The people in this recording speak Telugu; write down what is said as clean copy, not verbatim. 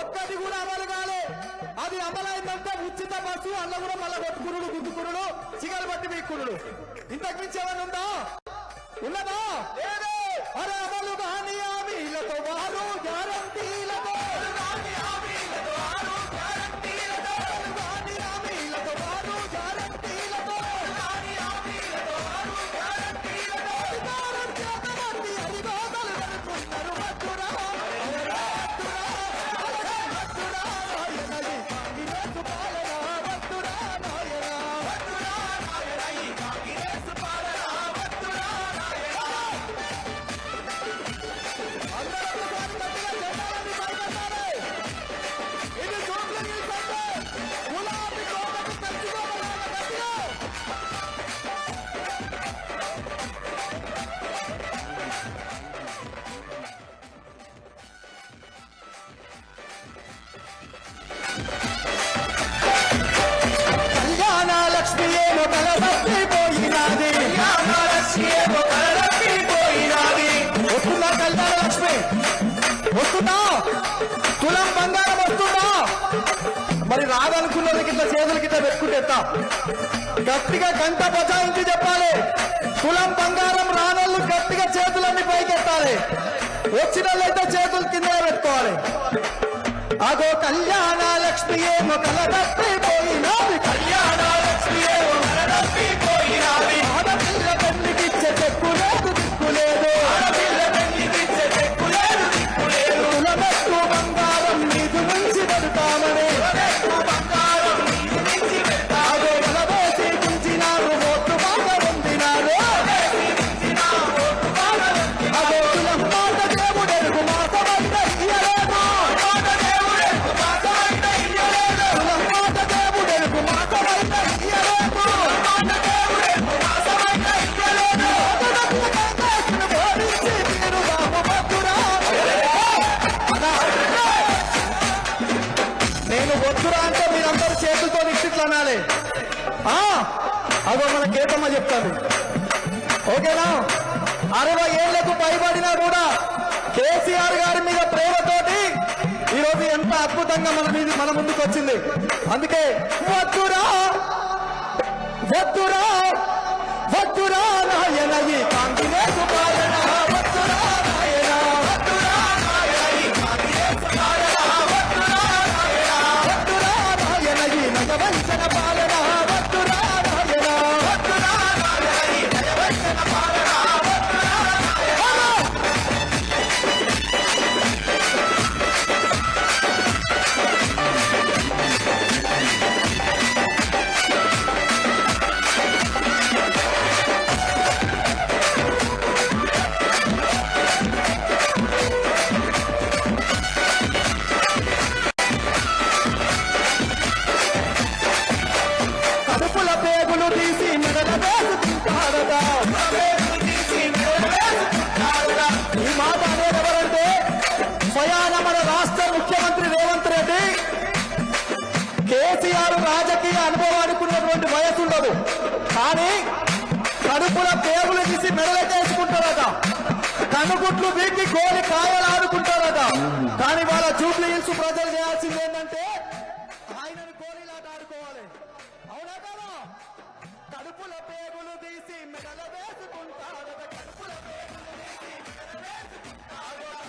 ఒక్కటి కూడా అమలు కాలే. అది అమలైందంటే ఉచిత బస్సు అన్న కూడా మళ్ళా కొట్టుకురుడు గుద్దుకురుడు చిగలు బట్టి వీక్కురుడు. ఇంతకు మించి ఏమైనా ఉందా? ఉన్నదా? అరే అమలు కాని హామీలతో వారు గ్యారంటీలతో వస్తుందా? తులం బంగారం వస్తుందా? మరి రాదనుకున్నది గిట్ల చేతులు గిట్ల పెట్టుకుంటే గట్టిగా గంట బజాయించి చెప్పాలి. తులం బంగారం రానోళ్ళు గట్టిగా చేతులన్నీ పైకెత్తాలి. వచ్చిన వాళ్ళైతే చేతులు కింద పెట్టుకోవాలి. అదో కళ్యాణ లక్ష్మి ఏమో కలదప్పిపోయినాది, కళ్యాణ లక్ష్మి ఏమో కలదప్పిపోయినాది. ఆడపిల్ల పెళ్లికిచ్చే చెక్కు లేదు దిక్కు లేదు, ఆడపిల్ల పెళ్లికిచ్చే చెక్కు లేదు దిక్కు లేదు. తులమెత్తు బంగారం నీకు నుంచి పెడతామని, బంగారం నీకు నుంచి పెడతామని. అదో వలవేసి గుంజినారు ఓట్లు బాగా పొందినారు. అదో తులం మాట దేవుడెరుగు మాసమంత ఇయ్యలేదు, తులం మాట దేవుడెరుగు మాసమంత ఇయ్యలేదు. నేను వద్దురా అంటే మీరందరూ చేతులతో ఇట్లా అనాలి. అదో మన గీతమ్మ చెప్తాను. ఓకేనా? 60 ఏళ్లకు పైబడినా కూడా కేసీఆర్ గారి మీద ప్రేమతోటి ఈరోజు ఎంత అద్భుతంగా మన ముందుకు వచ్చింది. అందుకే వద్దురా వద్దురా వద్దురా నాయన ఈ కాంగ్రెస్ పాలన, వద్దురా నాయన, వద్దురా నాయన ఈ కాంగ్రెస్ పాలన, వద్దురా నాయన, వద్దురా నాయన ఈ నగవంచన పాలన, వద్దురా నాయన, వద్దురా నాయన ఈ నగవంచన పాలన, వద్దురా నాయన. కడుపుల పేగులు తీసి మెడల వేసుకుంటారట, ఈ మాట అనేది ఎవరంటే స్వయాన మన రాష్ట్ర ముఖ్యమంత్రి రేవంత్ రెడ్డి. కేసీఆర్ రాజకీయ అనుభవానికి ఉన్నటువంటి వయసు ఉండదు, కానీ కడుపుల పేగులు తీసి మెడలకేసుకుంటారట, కనుగుట్లు వీకి గోలి కాయలు ఆడుకుంటారట. కానీ వాళ్ళ జూబ్లీ హిల్స్ ప్రజలు చేయాల్సింది ఏంటంటే ఆయనను గోలీలాట ఆడుకోవాలి. అవునా కదా? కడుపుల పేగులు తీసి మెడల వేసుకుంటారట, కడుపుల పేగులు తీసి మెడల వేసుకుంటారట.